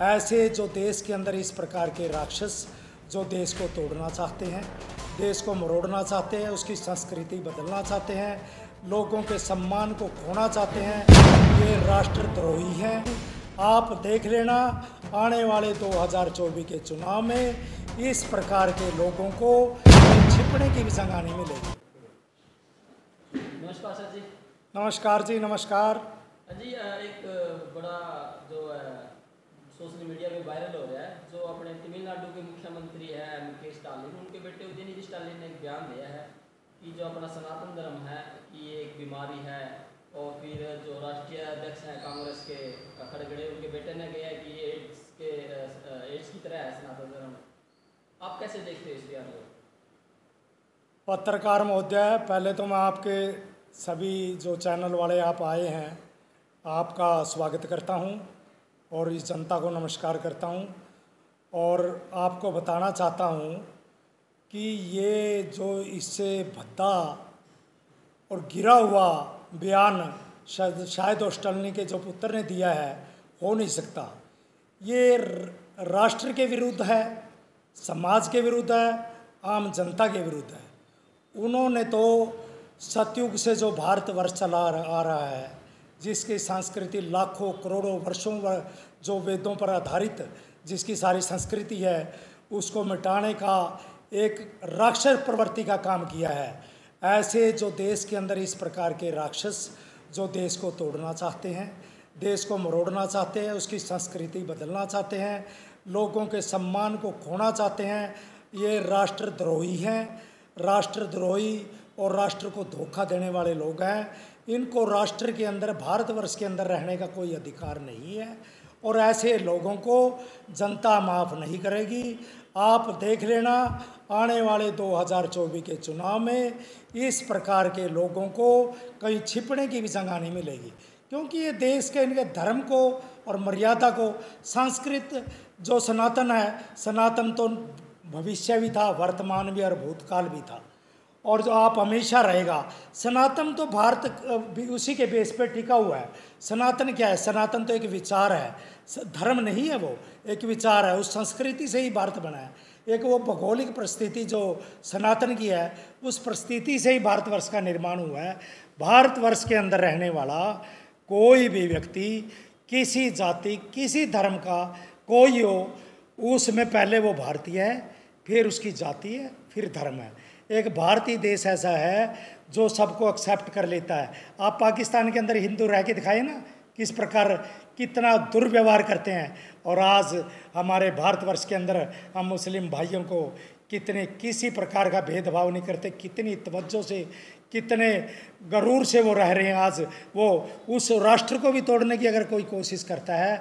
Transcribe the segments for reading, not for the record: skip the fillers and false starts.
ऐसे जो देश के अंदर इस प्रकार के राक्षस जो देश को तोड़ना चाहते हैं, देश को मरोड़ना चाहते हैं, उसकी संस्कृति बदलना चाहते हैं, लोगों के सम्मान को खोना चाहते हैं, ये राष्ट्रद्रोही हैं। आप देख लेना आने वाले 2024 के चुनाव में इस प्रकार के लोगों को छिपने की भी जगह नहीं मिलेगी। नमस्कार सर जी। नमस्कार जी, नमस्कार जी। एक बड़ा जो सोशल मीडिया पे वायरल हो रहा है, जो अपने तमिलनाडु के मुख्यमंत्री है मुकेश स्टालिन, उनके बेटे उदयनिधि स्टालिन ने एक बयान दिया है कि जो अपना सनातन धर्म है कि ये एक बीमारी है, और फिर जो राष्ट्रीय अध्यक्ष हैं कांग्रेस के खड़गड़े, उनके बेटे ने कहा है कि ये एड्स की तरह है सनातन धर्म। आप कैसे देखते हैं इस बयान को? पत्रकार महोदय, पहले तो मैं आपके सभी जो चैनल वाले आप आए हैं, आपका स्वागत करता हूं और इस जनता को नमस्कार करता हूं, और आपको बताना चाहता हूं कि ये जो इससे भद्दा और गिरा हुआ बयान शायद स्टालिन के जो पुत्र ने दिया है, हो नहीं सकता। ये राष्ट्र के विरुद्ध है, समाज के विरुद्ध है, आम जनता के विरुद्ध है। उन्होंने तो सतयुग से जो भारतवर्ष चला आ रहा है, जिसकी संस्कृति लाखों करोड़ों वर्षों जो वेदों पर आधारित जिसकी सारी संस्कृति है, उसको मिटाने का एक राक्षस प्रवृत्ति का काम किया है। ऐसे जो देश के अंदर इस प्रकार के राक्षस जो देश को तोड़ना चाहते हैं, देश को मरोड़ना चाहते हैं, उसकी संस्कृति बदलना चाहते हैं, लोगों के सम्मान को खोना चाहते हैं, ये राष्ट्रद्रोही हैं। राष्ट्रद्रोही और राष्ट्र को धोखा देने वाले लोग हैं। इनको राष्ट्र के अंदर, भारतवर्ष के अंदर रहने का कोई अधिकार नहीं है, और ऐसे लोगों को जनता माफ़ नहीं करेगी। आप देख लेना आने वाले 2024 के चुनाव में इस प्रकार के लोगों को कहीं छिपने की भी जगह नहीं मिलेगी, क्योंकि ये देश के इनके धर्म को और मर्यादा को, संस्कृत जो सनातन है, सनातन तो भविष्य भी था, वर्तमान भी और भूतकाल भी था, और जो आप हमेशा रहेगा। सनातन तो भारत भी उसी के बेस पे टिका हुआ है। सनातन क्या है? सनातन तो एक विचार है, धर्म नहीं है, वो एक विचार है। उस संस्कृति से ही भारत बना है। एक वो भौगोलिक परिस्थिति जो सनातन की है, उस परिस्थिति से ही भारतवर्ष का निर्माण हुआ है। भारतवर्ष के अंदर रहने वाला कोई भी व्यक्ति, किसी जाति, किसी धर्म का कोई हो, उसमें पहले वो भारतीय है, फिर उसकी जाति है, फिर धर्म है। एक भारतीय देश ऐसा है जो सबको एक्सेप्ट कर लेता है। आप पाकिस्तान के अंदर हिंदू रह के दिखाए ना, किस प्रकार कितना दुर्व्यवहार करते हैं, और आज हमारे भारतवर्ष के अंदर हम मुस्लिम भाइयों को कितने किसी प्रकार का भेदभाव नहीं करते, कितनी तवज्जो से, कितने गरूर से वो रह रहे हैं। आज वो उस राष्ट्र को भी तोड़ने की अगर कोई कोशिश करता है,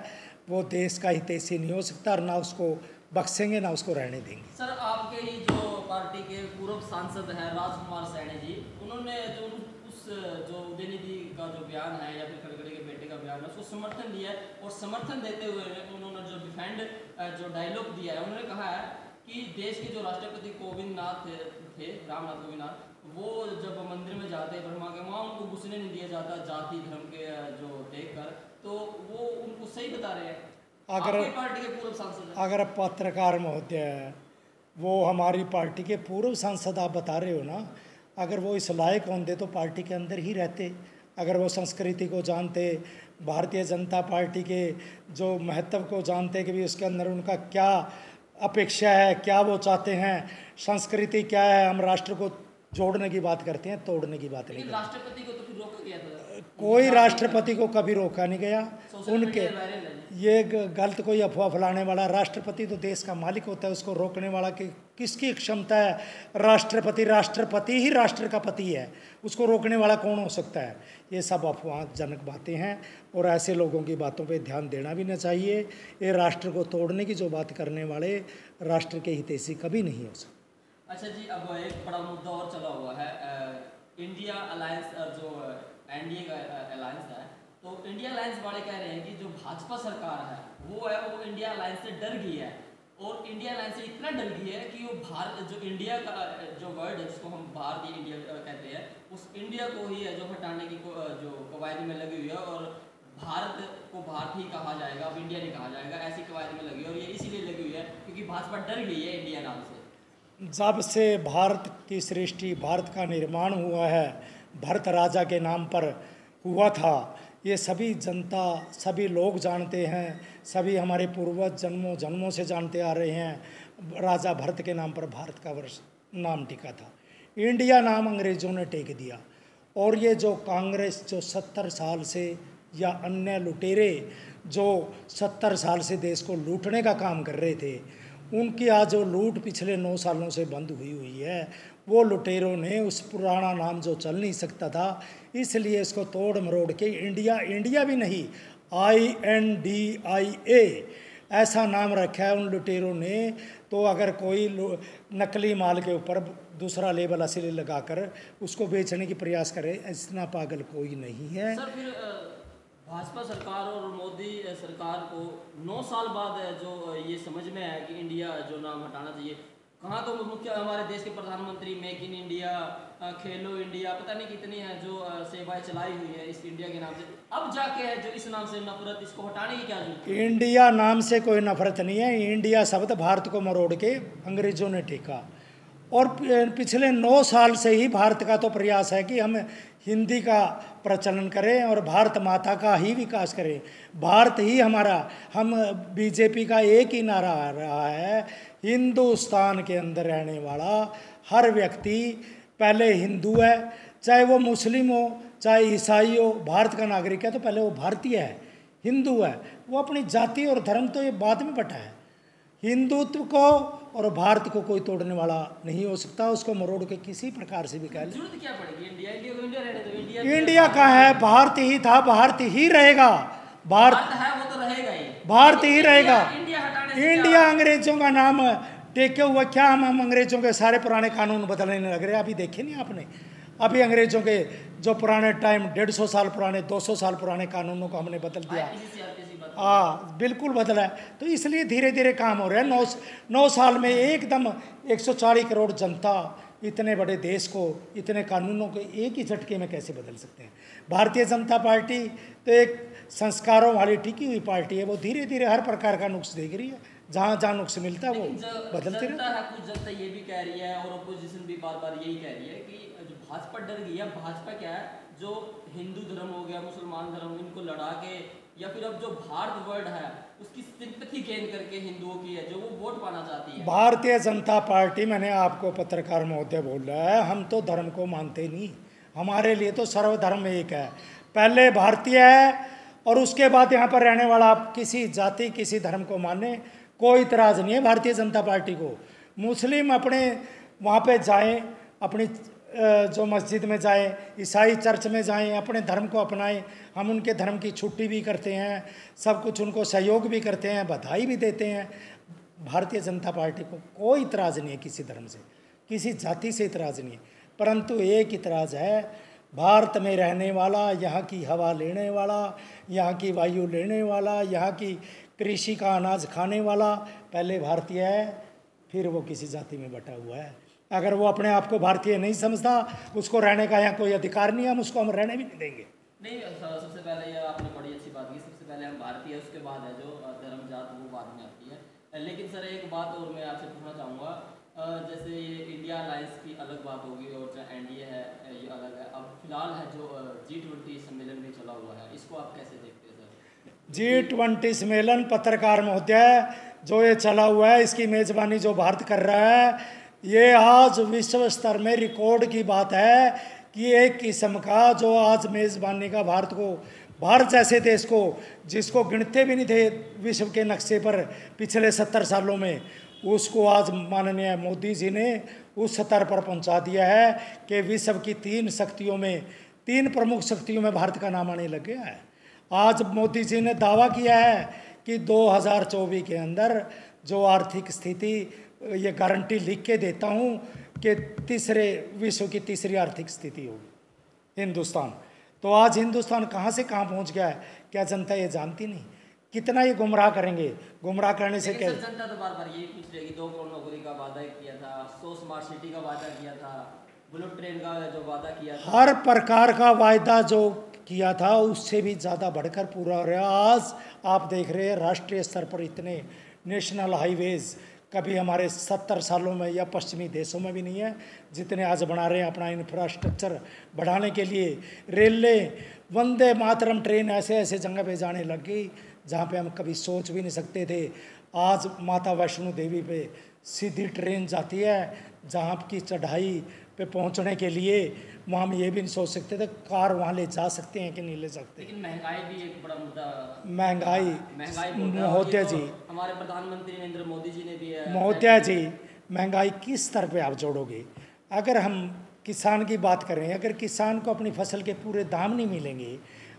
वो देश का हितैषी नहीं हो सकता, और ना उसको बख्शेंगे ना उसको रहने देंगे। सर, आपके ही जो पार्टी के पूर्व सांसद हैं राजकुमार सैनी जी, उन्होंने जो उदयनिधि का जो बयान है या फिर खड़गड़े के बेटे का बयान है, उसको समर्थन दिया है, और समर्थन देते हुए उन्होंने जो जो डायलॉग दिया है, उन्होंने कहा है कि देश के जो राष्ट्रपति कोविंद नाथ थे, रामनाथ कोविंद, वो जब मंदिर में जाते हैं ब्रह्मा के, वहाँ उनको घुसने नहीं दिया जाता जाति धर्म के जो देखकर, तो वो उनको सही बता रहे हैं। पार्टी के पूर्व सांसद, अगर पत्रकार महोदय, वो हमारी पार्टी के पूर्व सांसद आप बता रहे हो ना, अगर वो इस लायक होते तो पार्टी के अंदर ही रहते। अगर वो संस्कृति को जानते, भारतीय जनता पार्टी के जो महत्व को जानते कि भी उसके अंदर उनका क्या अपेक्षा है, क्या वो चाहते हैं, संस्कृति क्या है। हम राष्ट्र को जोड़ने की बात करते हैं, तोड़ने की बात नहीं। राष्ट्रपति को तो फिर रोका गया था। कोई राष्ट्रपति को कभी रोका नहीं गया। उनके ये गलत कोई अफवाह फैलाने वाला, राष्ट्रपति तो देश का मालिक होता है, उसको रोकने वाला कि किसकी क्षमता है? राष्ट्रपति ही राष्ट्र का पति है, उसको रोकने वाला कौन हो सकता है? ये सब अफवाहजनक बातें हैं, और ऐसे लोगों की बातों पे ध्यान देना भी ना चाहिए। ये राष्ट्र को तोड़ने की जो बात करने वाले राष्ट्र के हितैषी कभी नहीं हो सकते। अच्छा जी, अब एक बड़ा मुद्दा और चला हुआ है, इंडिया अलायंस, जो एनडीए का अलायंस है, तो इंडिया अलायंस वाले कह रहे हैं कि जो भाजपा सरकार है वो इंडिया अलायंस से डर गई है, और इंडिया अलायंस से इतना डर गई है कि वो भारत जो इंडिया का जो वर्ड है, जिसको हम भारतीय इंडिया कहते हैं, उस इंडिया को ही है जो हटाने की जो कवायद में लगी हुई है, और भारत को भारत ही कहा जाएगा, अब इंडिया नहीं कहा जाएगा, ऐसी कवायद में लगी, और ये इसीलिए लगी हुई है क्योंकि भाजपा डर गई है इंडिया नाम से। जब से भारत की सृष्टि, भारत का निर्माण हुआ है, भरत राजा के नाम पर हुआ था, ये सभी जनता, सभी लोग जानते हैं, सभी हमारे पूर्वज जन्मों जन्मों से जानते आ रहे हैं। राजा भरत के नाम पर भारत का वर्ष नाम टिका था। इंडिया नाम अंग्रेज़ों ने टेक दिया। और ये जो कांग्रेस जो 70 साल से, या अन्य लुटेरे जो 70 साल से देश को लूटने का काम कर रहे थे, उनकी आज जो लूट पिछले 9 सालों से बंद हुई है, वो लुटेरों ने उस पुराना नाम जो चल नहीं सकता था, इसलिए इसको तोड़ मरोड़ के इंडिया, इंडिया भी नहीं, INDIA ऐसा नाम रखा है उन लुटेरों ने। तो अगर कोई नकली माल के ऊपर दूसरा लेबल असली लगाकर उसको बेचने की प्रयास करे, इतना पागल कोई नहीं है। सर फिर भाजपा सरकार और मोदी सरकार को 9 साल बाद जो ये समझ में आया कि इंडिया जो नाम हटाना चाहिए, कहाँ तो मुख्य हमारे देश के प्रधानमंत्री make in India, Khelo India, पता नहीं कितनी है जो सेवाएं चलाई हुई है इस इंडिया के नाम से, अब जाके है जो इस नाम से नफरत, इसको हटाने की क्या जरूरत है? इंडिया नाम से कोई नफरत नहीं है। इंडिया शब्द भारत को मरोड़ के अंग्रेजों ने टेका, और पिछले 9 साल से ही भारत का तो प्रयास है कि हम हिंदी का प्रचलन करें और भारत माता का ही विकास करें। भारत ही हमारा, हम बीजेपी का एक ही नारा आ रहा है, हिंदुस्तान के अंदर रहने वाला हर व्यक्ति पहले हिंदू है, चाहे वो मुस्लिम हो चाहे ईसाई हो, भारत का नागरिक है तो पहले वो भारतीय है, हिंदू है। वो अपनी जाति और धर्म तो ये बाद में बटा है। हिंदुत्व को और भारत को कोई तोड़ने वाला नहीं हो सकता, उसको मरोड़ के किसी प्रकार से भी कह ले। जरूरत क्या पड़ेगी? इंडिया, इंडिया को इंडिया रहने दो, इंडिया इंडिया का है, भारत ही था, भारत ही रहेगा, भारत है वो तो रहेगा ही, भारत ही रहेगा। इंडिया हटाने से इंडिया अंग्रेजों का नाम टेके हुआ, क्या हम अंग्रेजों के सारे पुराने कानून बदलने लग रहे हैं? अभी देखे नहीं आपने? अभी अंग्रेजों के जो पुराने टाइम 150 साल पुराने, 200 साल पुराने कानूनों को हमने बदल दिया। हाँ, बिल्कुल बदला है। तो इसलिए धीरे धीरे काम हो रहा है। 9 साल में एकदम 140 करोड़ जनता, इतने बड़े देश को, इतने कानूनों को एक ही झटके में कैसे बदल सकते हैं? भारतीय जनता पार्टी तो एक संस्कारों वाली टिकी हुई पार्टी है, वो धीरे धीरे हर प्रकार का नुक्स देख रही है, जहाँ जहाँ नुक्स मिलता है वो बदलते रहता है। कुछ जनता ये भी कह रही है और अपोजिशन भी बार बार यही कह रही है कि जो भाजपा डर गई है, भाजपा क्या है, जो हिंदू धर्म हो गया, मुसलमान धर्म, इनको लड़ा के, या फिर अब जो भारत वर्ल्ड है उसकी सिंपैथी गेन करके हिंदुओं की है, जो वो वोट पाना चाहती है। भारतीय जनता पार्टी, मैंने आपको पत्रकार महोदय बोल रहा है, हम तो धर्म को मानते नहीं। हमारे लिए तो सर्वधर्म एक है, पहले भारतीय है और उसके बाद यहाँ पर रहने वाला। आप किसी जाति किसी धर्म को माने, कोई इतराज़ नहीं है भारतीय जनता पार्टी को। मुस्लिम अपने वहाँ पे जाएं, अपनी जो मस्जिद में जाएं, ईसाई चर्च में जाएं, अपने धर्म को अपनाएं। हम उनके धर्म की छुट्टी भी करते हैं, सब कुछ उनको सहयोग भी करते हैं, बधाई भी देते हैं। भारतीय जनता पार्टी को कोई इतराज़ नहीं है किसी धर्म से, किसी जाति से इतराज़ नहीं है। परंतु एक इतराज़ है, भारत में रहने वाला, यहाँ की हवा लेने वाला, यहाँ की वायु लेने वाला, यहाँ की कृषि का अनाज खाने वाला पहले भारतीय है, फिर वो किसी जाति में बटा हुआ है। अगर वो अपने आप को भारतीय नहीं समझता, उसको रहने का यहाँ कोई अधिकार नहीं है, हम उसको हम रहने भी नहीं देंगे। नहीं, सबसे पहले ये आपने बड़ी अच्छी बात की, सबसे पहले हम भारतीय, उसके बाद है जो धर्म जात वो बाद में आती है। लेकिन सर एक बात और मैं आपसे पूछना चाहूँगा, जैसे ये इंडिया अलायंस की अलग बात होगी और जो एनडीए है ये अलग है। अब फिलहाल है जो G20 सम्मेलन भी चला हुआ है, इसको आप कैसे देखते हैं सर? G20 सम्मेलन, पत्रकार महोदय, जो ये चला हुआ है, इसकी मेज़बानी जो भारत कर रहा है, ये आज विश्व स्तर में रिकॉर्ड की बात है कि एक किस्म का जो आज मेज़बानी का भारत जैसे देश को, जिसको गिनते भी नहीं थे विश्व के नक्शे पर पिछले 70 सालों में, उसको आज माननीय मोदी जी ने उस स्तर पर पहुंचा दिया है कि विश्व की 3 शक्तियों में, 3 प्रमुख शक्तियों में भारत का नाम आने लग गया है। आज मोदी जी ने दावा किया है कि 2024 के अंदर जो आर्थिक स्थिति, ये गारंटी लिख के देता हूँ कि विश्व की तीसरी आर्थिक स्थिति होगी हिंदुस्तान। तो आज हिंदुस्तान कहाँ से कहाँ पहुँच गया है, क्या जनता ये जानती नहीं? कितना ये गुमराह करेंगे? गुमराह करने से क्या? जनता तो बार बार यही पूछ रही है कि 2 करोड़ नौकरी का वादा किया था, 100 स्मार्ट सिटी का वादा किया था, बुलेट ट्रेन का जो वादा किया था, हर प्रकार का वायदा जो किया था उससे भी ज़्यादा बढ़कर पूरा हो रहा है। आज आप देख रहे हैं राष्ट्रीय स्तर पर इतने नेशनल हाईवेज़ कभी हमारे 70 सालों में या पश्चिमी देशों में भी नहीं है जितने आज बना रहे हैं। अपना इंफ्रास्ट्रक्चर बढ़ाने के लिए रेलें, वंदे मातरम ट्रेन ऐसे ऐसे जगह पे जाने लग गई जहाँ पे हम कभी सोच भी नहीं सकते थे। आज माता वैष्णो देवी पे सीधी ट्रेन जाती है, जहाँ की चढ़ाई पे पहुँचने के लिए वहाँ हम ये भी नहीं सोच सकते थे कार वहाँ ले जा सकते हैं कि नहीं ले सकते। लेकिन महंगाई भी एक बड़ा मुद्दा, महंगाई महोदया जी, हमारे प्रधानमंत्री नरेंद्र मोदी जी ने भी महोदया जी, महंगाई किस स्तर पे आप जोड़ोगे? अगर हम किसान की बात करें, अगर किसान को अपनी फसल के पूरे दाम नहीं मिलेंगे,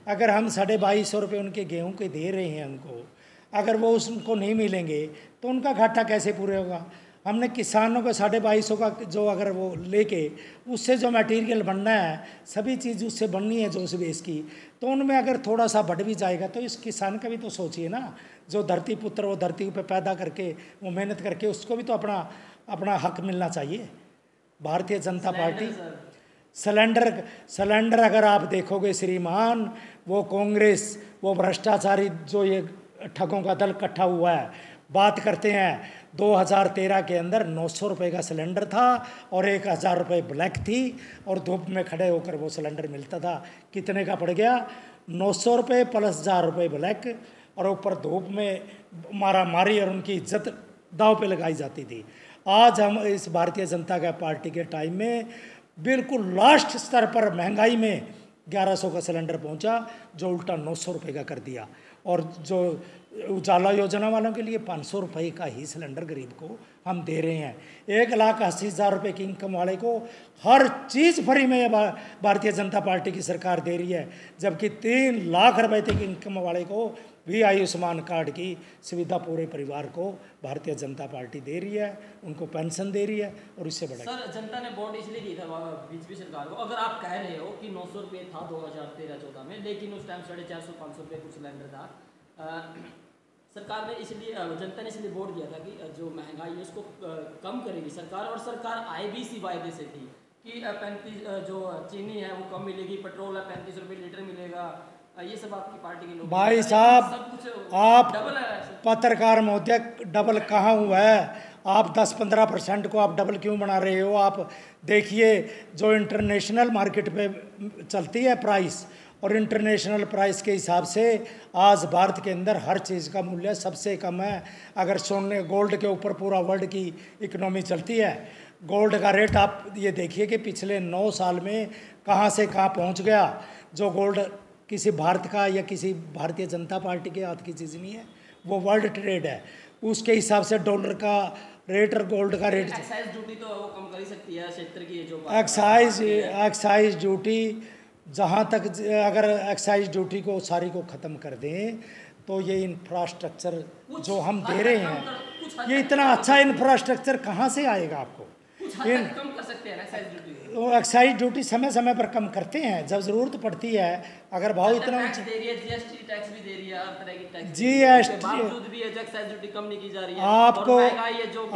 अगर हम 2250 रुपये उनके गेहूं के दे रहे हैं उनको, अगर वो उनको नहीं मिलेंगे तो उनका घाटा कैसे पूरे होगा? हमने किसानों को 2250 का जो अगर वो लेके उससे जो मटेरियल बनना है, सभी चीज़ उससे बननी है जो उस बेस की, तो उनमें अगर थोड़ा सा बढ़ भी जाएगा तो इस किसान का भी तो सोचिए ना, जो धरती पुत्र वो धरती पे पैदा करके वो मेहनत करके उसको भी तो अपना अपना हक मिलना चाहिए। भारतीय जनता पार्टी सिलेंडर अगर आप देखोगे श्रीमान, वो कांग्रेस, वो भ्रष्टाचारी जो ये ठगों का दल इकट्ठा हुआ है, बात करते हैं 2013 के अंदर 900 रुपये का सिलेंडर था और 1000 रुपये ब्लैक थी और धूप में खड़े होकर वो सिलेंडर मिलता था। कितने का पड़ गया? 900 रुपये प्लस 1000 रुपये ब्लैक, और ऊपर धूप में मारा मारी और उनकी इज्जत दांव पे लगाई जाती थी। आज हम इस भारतीय जनता पार्टी के टाइम में बिल्कुल लास्ट स्तर पर महंगाई में 1100 का सिलेंडर पहुंचा, जो उल्टा 900 रुपये का कर दिया। और जो उजाला योजना वालों के लिए 500 रुपये का ही सिलेंडर गरीब को हम दे रहे हैं। 1,80,000 रुपये की इनकम वाले को हर चीज़ फ्री में भारतीय जनता पार्टी की सरकार दे रही है, जबकि 3 लाख रुपये तक इनकम वाले को भी आयुष्मान कार्ड की सुविधा पूरे परिवार को भारतीय जनता पार्टी दे रही है, उनको पेंशन दे रही है। और इससे बड़ा सर, जनता ने वोट इसलिए दी था बीजेपी सरकार को। अगर आप कह रहे हो कि 900 रुपये था 2013-14 में, लेकिन उस टाइम 450-500 रुपये कुछ सिलेंडर था, सरकार ने इसलिए, जनता ने इसलिए वोट दिया था कि जो महंगाई है उसको कम करेगी सरकार, और सरकार आई भी इसी वायदे से थी कि 35 जो चीनी है वो कम मिलेगी, पेट्रोल है 35 रुपये लीटर मिलेगा, ये सब आपकी पार्टी के लोग। भाई साहब, आप पत्रकार महोदय, डबल कहाँ हुआ है? आप 10-15% को आप डबल क्यों बना रहे हो? आप देखिए जो इंटरनेशनल मार्केट पे चलती है प्राइस, और इंटरनेशनल प्राइस के हिसाब से आज भारत के अंदर हर चीज़ का मूल्य सबसे कम है। अगर सोने गोल्ड के ऊपर पूरा वर्ल्ड की इकोनॉमी चलती है, गोल्ड का रेट आप ये देखिए कि पिछले 9 साल में कहाँ से कहाँ पहुँच गया। जो गोल्ड किसी भारत का या किसी भारतीय जनता पार्टी के हाथ की चीज़ नहीं है, वो वर्ल्ड ट्रेड है। उसके हिसाब से डॉलर का रेट और गोल्ड का रेट, एक्साइज ड्यूटी तो वो कम कर ही सकती है क्षेत्र की, जो एक्साइज ड्यूटी, जहाँ तक अगर एक्साइज ड्यूटी को सारी को ख़त्म कर दें तो ये इंफ्रास्ट्रक्चर जो हम दे रहे हैं, ये इतना अच्छा इंफ्रास्ट्रक्चर कहाँ से आएगा आपको? कम कर सकते हैं एक्साइज ड्यूटी। वो एक्साइज ड्यूटी समय समय पर कम करते हैं जब ज़रूरत पड़ती है। अगर भाव इतना टैक्स दे रही है, जीएसटी टैक्स भी दे रही है, हर तरह की टैक्स, जीएसटी बावजूद भी एक्साइज ड्यूटी कम नहीं की जा रही है।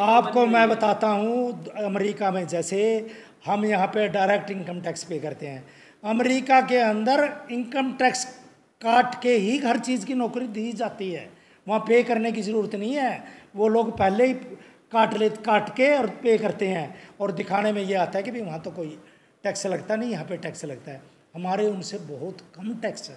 आपको मैं बताता हूँ, अमेरिका में जैसे हम यहाँ पे डायरेक्ट इनकम टैक्स पे करते हैं, अमेरिका के अंदर इनकम टैक्स काट के ही हर चीज़ की नौकरी दी जाती है। वहाँ पे करने की ज़रूरत नहीं है, वो लोग पहले ही काट के और पे करते हैं, और दिखाने में ये आता है कि भाई वहाँ तो कोई टैक्स लगता नहीं, यहाँ पे टैक्स लगता है। हमारे उनसे बहुत कम टैक्स है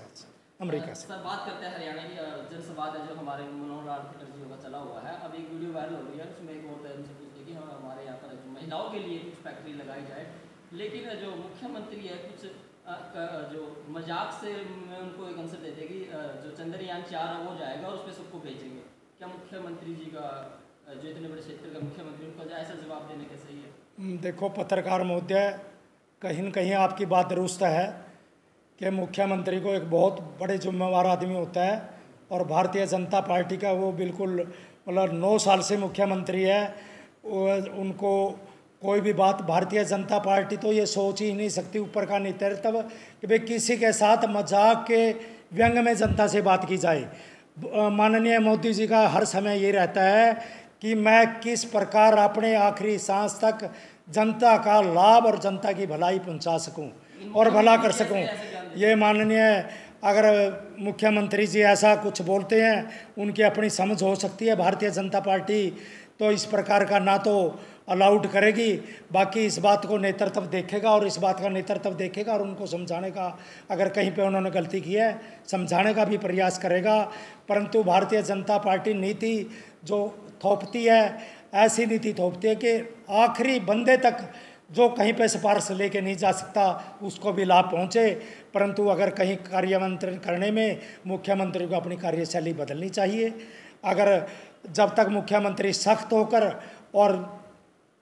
अमेरिका से। सर, बात करते हैं हरियाणा की जनसंवाद है जो हमारे मनोहर लाल खट्टर जी का चला हुआ है। अब एक वीडियो वायरल हो रही है, उसमें एक औरत उनसे पूछती है कि हमारे यहाँ पर महिलाओं के लिए कुछ फैक्ट्री लगाई जाए, लेकिन जो मुख्यमंत्री है कुछ जो मजाक से में उनको एक आंसर देते कि जो चंद्रयान 4 वो जाएगा और उस पर सबको भेजेंगे। क्या मुख्यमंत्री जी का, जो इतने बड़े क्षेत्र का मुख्यमंत्री, उनको ऐसा जवाब देने का सही है? देखो पत्रकार महोदय, कहीं न कहीं आपकी बात दुरुस्त है कि मुख्यमंत्री को एक बहुत बड़े जिम्मेवार आदमी होता है, और भारतीय जनता पार्टी का वो बिल्कुल मतलब 9 साल से मुख्यमंत्री है। उनको कोई भी बात, भारतीय जनता पार्टी तो ये सोच ही नहीं सकती ऊपर का नेतृत्व कि भाई किसी के साथ मजाक के व्यंग में जनता से बात की जाए। माननीय मोदी जी का हर समय ये रहता है कि मैं किस प्रकार अपने आखिरी सांस तक जनता का लाभ और जनता की भलाई पहुंचा सकूं और भला कर सकूं। ये माननीय, अगर मुख्यमंत्री जी ऐसा कुछ बोलते हैं, उनकी अपनी समझ हो सकती है। भारतीय जनता पार्टी तो इस प्रकार का ना तो अलाउड करेगी, बाकी इस बात को नेतृत्व देखेगा और इस बात का नेतृत्व देखेगा और उनको समझाने का, अगर कहीं पे उन्होंने गलती की है, समझाने का भी प्रयास करेगा। परंतु भारतीय जनता पार्टी नीति जो थोपती है, ऐसी नीति थोपती है कि आखिरी बंदे तक जो कहीं पे सिफारिश लेके नहीं जा सकता उसको भी लाभ पहुँचे। परंतु अगर कहीं कार्यान्वयन करने में मुख्यमंत्री को अपनी कार्यशैली बदलनी चाहिए। अगर जब तक मुख्यमंत्री सख्त होकर और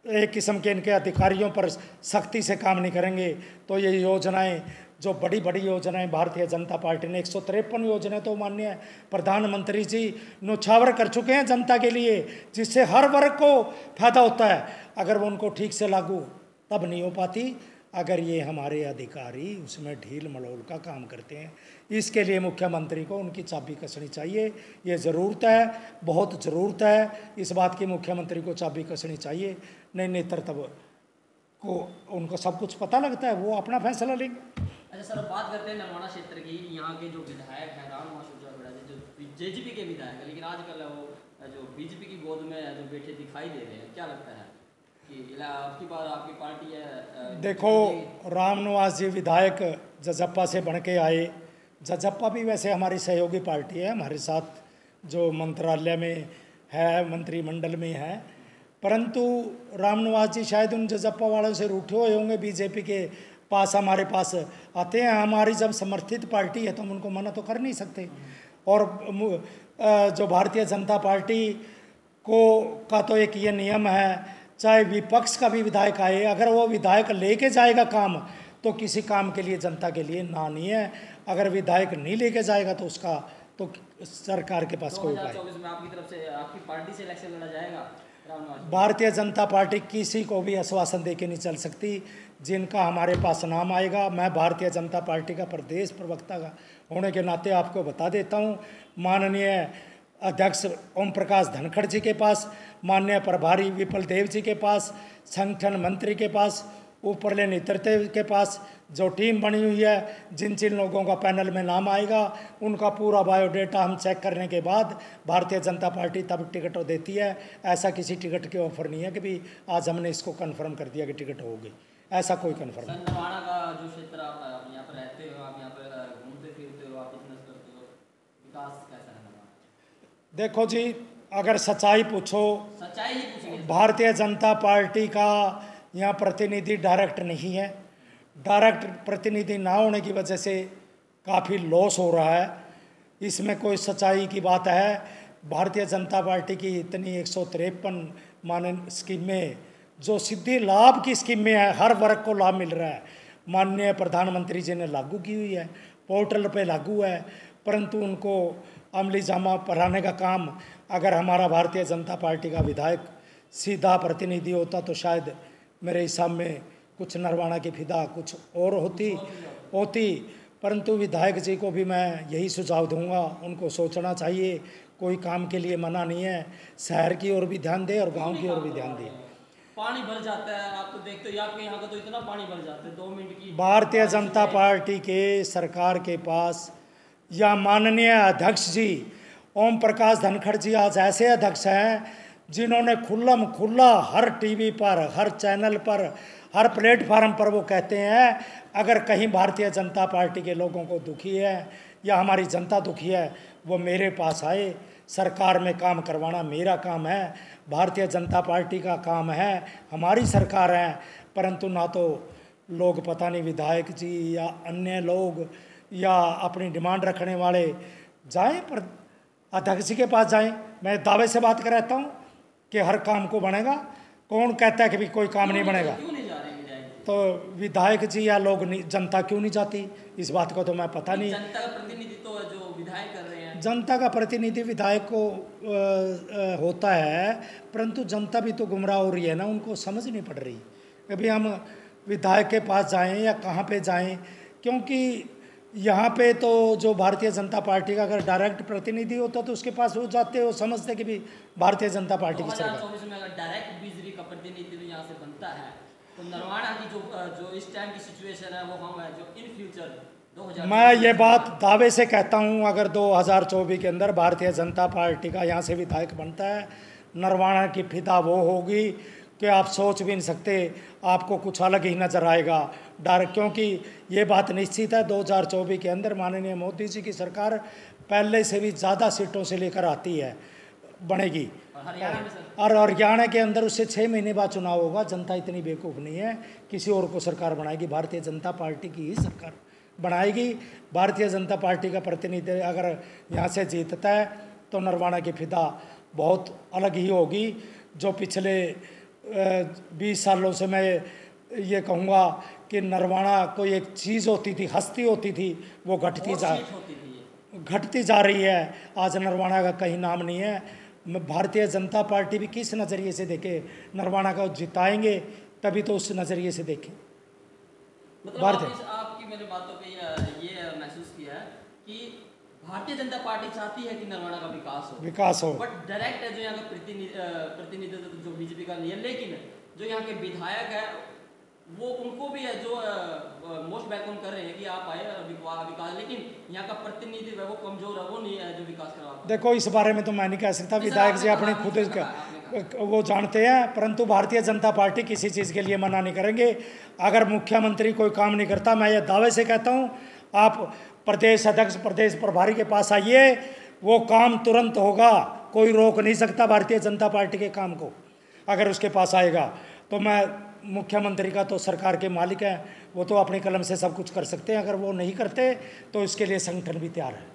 एक किस्म के इनके अधिकारियों पर सख्ती से काम नहीं करेंगे तो ये योजनाएं, जो बड़ी बड़ी योजनाएं भारतीय जनता पार्टी ने 153 योजनाएं तो माननीय प्रधानमंत्री जी न्योछावर कर चुके हैं जनता के लिए, जिससे हर वर्ग को फायदा होता है। अगर वो उनको ठीक से लागू तब नहीं हो पाती अगर ये हमारे अधिकारी उसमें ढील मड़ोल का काम करते हैं। इसके लिए मुख्यमंत्री को उनकी चाबी कसनी चाहिए। ये ज़रूरत है, बहुत ज़रूरत है इस बात की, मुख्यमंत्री को चाबी कसनी चाहिए। नहीं नेतृत्व को उनको सब कुछ पता लगता है, वो अपना फैसला लेंगे। अच्छा सर, बात करते हैं नरवाना क्षेत्र की। यहाँ के जो विधायक हैं रामकुमार सुरजवाला जी, जो जेजेपी के विधायक है, लेकिन आजकल वो जो बीजेपी की गोद में जो बैठे दिखाई दे रहे हैं, क्या लगता है कि आपकी बार आपकी पार्टी है? देखो, रामनिवास जी विधायक जजप्पा से बन के आए। जजप्पा भी वैसे हमारी सहयोगी पार्टी है, हमारे साथ जो मंत्रालय में है, मंत्रिमंडल में है। परंतु रामनिवास जी शायद उन जजप्पा वालों से रूठे हुए होंगे, बीजेपी के पास हमारे पास आते हैं। हमारी जब समर्थित पार्टी है तो हम उनको मना तो कर नहीं सकते। और जो भारतीय जनता पार्टी का तो एक ये नियम है, चाहे विपक्ष का भी विधायक आए, अगर वो विधायक लेके जाएगा काम तो किसी काम के लिए जनता के लिए ना नहीं है। अगर विधायक नहीं लेके जाएगा तो उसका तो सरकार के पास कोई उपाय। 2024 में आपकी तरफ से, आपकी पार्टी से इलेक्शन लड़ा जाएगा? भारतीय जनता पार्टी किसी को भी आश्वासन दे के नहीं चल सकती। जिनका हमारे पास नाम आएगा, मैं भारतीय जनता पार्टी का प्रदेश प्रवक्ता का होने के नाते आपको बता देता हूँ। माननीय अध्यक्ष ओम प्रकाश धनखड़ जी के पास, माननीय प्रभारी विपुल देव जी के पास, संगठन मंत्री के पास, ऊपरले नेतृत्व के पास जो टीम बनी हुई है, जिन जिन लोगों का पैनल में नाम आएगा उनका पूरा बायोडेटा हम चेक करने के बाद भारतीय जनता पार्टी तब टिकट देती है। ऐसा किसी टिकट के ऑफर नहीं है कि भी आज हमने इसको कंफर्म कर दिया कि टिकट होगी, ऐसा कोई कंफर्म नहीं। नरवाना का जो क्षेत्र आप यहाँ पर रहते हो, आप यहाँ पर घूमते फिरते हो, आप बिजनेस करते हो, विकास कैसा है नरवाना? देखो जी, अगर सच्चाई पूछो, सच्चाई ही पूछेंगे। भारतीय जनता पार्टी का यहाँ प्रतिनिधि डायरेक्ट नहीं है। डायरेक्ट प्रतिनिधि ना होने की वजह से काफ़ी लॉस हो रहा है। इसमें कोई सच्चाई की बात है? भारतीय जनता पार्टी की इतनी 153 माननीय स्कीमें, जो सीधी लाभ की स्कीमें हैं, हर वर्ग को लाभ मिल रहा है, माननीय प्रधानमंत्री जी ने लागू की हुई है, पोर्टल पे लागू है। परंतु उनको अमली जामा पहनाने का काम अगर हमारा भारतीय जनता पार्टी का विधायक सीधा प्रतिनिधि होता तो शायद मेरे हिसाब में कुछ नरवाना की फिदा कुछ और होती। परंतु विधायक जी को भी मैं यही सुझाव दूंगा, उनको सोचना चाहिए। कोई काम के लिए मना नहीं है, शहर की ओर भी ध्यान दे और गांव की ओर भी ध्यान दे। पानी भर जाता है, आप तो देखते हो, आपके यहाँ का तो इतना पानी भर जाता है 2 मिनट की। भारतीय जनता पार्टी के सरकार के पास या माननीय अध्यक्ष जी ओम प्रकाश धनखड़ जी आज ऐसे अध्यक्ष हैं जिन्होंने खुला हर टीवी पर, हर चैनल पर, हर प्लेटफार्म पर वो कहते हैं अगर कहीं भारतीय जनता पार्टी के लोगों को दुखी है या हमारी जनता दुखी है, वो मेरे पास आए। सरकार में काम करवाना मेरा काम है, भारतीय जनता पार्टी का काम है, हमारी सरकार है। परंतु ना तो लोग, पता नहीं विधायक जी या अन्य लोग या अपनी डिमांड रखने वाले जाएं पर अध्यक्ष जी के पास जाएं। मैं दावे से बात कराता हूं कि हर काम को बनेगा। कौन कहता है कि भी कोई काम नहीं बनेगा? तो विधायक जी या लोग नहीं, जनता क्यों नहीं जाती, इस बात को तो मैं पता नहीं। जनता का प्रतिनिधि तो जो विधायक कर रहे हैं, जनता का प्रतिनिधि विधायक को होता है, परंतु जनता भी तो गुमराह हो रही है ना, उनको समझ नहीं पड़ रही अभी हम विधायक के पास जाएं या कहाँ पे जाएं। क्योंकि यहाँ पे तो जो भारतीय जनता पार्टी का अगर डायरेक्ट प्रतिनिधि होता तो उसके पास वो जाते हो, समझते कि भी भारतीय जनता पार्टी की सरकार। 2024 में अगर डायरेक्ट बिजली का प्रतिनिधि यहाँ से बनता है तो नरवाना की जो इस टाइम की सिचुएशन है वो हम है जो इन फ्यूचर 2000 मैं ये बात दावे से कहता हूँ, अगर 2024 के अंदर भारतीय जनता पार्टी का यहाँ से विधायक बनता है, नरवाना की फिदा वो होगी कि आप सोच भी नहीं सकते, आपको कुछ अलग ही नज़र आएगा डर, क्योंकि ये बात निश्चित है 2024 के अंदर माननीय मोदी जी की सरकार पहले से भी ज़्यादा सीटों से लेकर आती है, बनेगी। हरियाणा में सर, और हरियाणा के अंदर उससे 6 महीने बाद चुनाव होगा। जनता इतनी बेवकूफ़ नहीं है, किसी और को सरकार बनाएगी, भारतीय जनता पार्टी की ही सरकार बनाएगी। भारतीय जनता पार्टी का प्रतिनिधि अगर यहाँ से जीतता है तो नरवाना की फिदा बहुत अलग ही होगी। जो पिछले 20 सालों से मैं ये कहूँगा कि नरवाना कोई एक चीज़ होती थी, हस्ती होती थी, वो घटती जा रही है। आज नरवाना का कहीं नाम नहीं है। भारतीय जनता पार्टी भी किस नज़रिए से देखे नरवाना को जिताएंगे, तभी तो उस नज़रिए से देखें। मतलब आपकी मेरे बातों पे ये महसूस किया है कि भारतीय जनता पार्टी चाहती है कि नरवाना का विकास हो, बट डायरेक्ट है जो यहाँ का प्रतिनिधित्व जो बीजेपी का नहीं है, लेकिन जो यहाँ के विधायक है वो उनको भी है जो मोस्ट बैकऑन कर रहे हैं कि आप आए विकास, लेकिन यहाँ का प्रतिनिधित्व है वो कमजोर है, वो नहीं है जो विकास करा। देखो इस बारे में तो मैं नहीं कह सकता, विधायक जी अपने खुद वो जानते हैं, परंतु भारतीय जनता पार्टी किसी चीज़ के लिए मना नहीं करेंगे। अगर मुख्यमंत्री कोई काम नहीं करता, मैं ये दावे से कहता हूँ, आप प्रदेश अध्यक्ष प्रदेश प्रभारी के पास आइए, वो काम तुरंत होगा, कोई रोक नहीं सकता भारतीय जनता पार्टी के काम को। अगर उसके पास आएगा तो मैं मुख्यमंत्री का तो सरकार के मालिक हैं, वो तो अपनी कलम से सब कुछ कर सकते हैं, अगर वो नहीं करते तो इसके लिए संगठन भी तैयार है।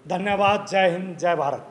धन्यवाद। जय हिंद, जय भारत।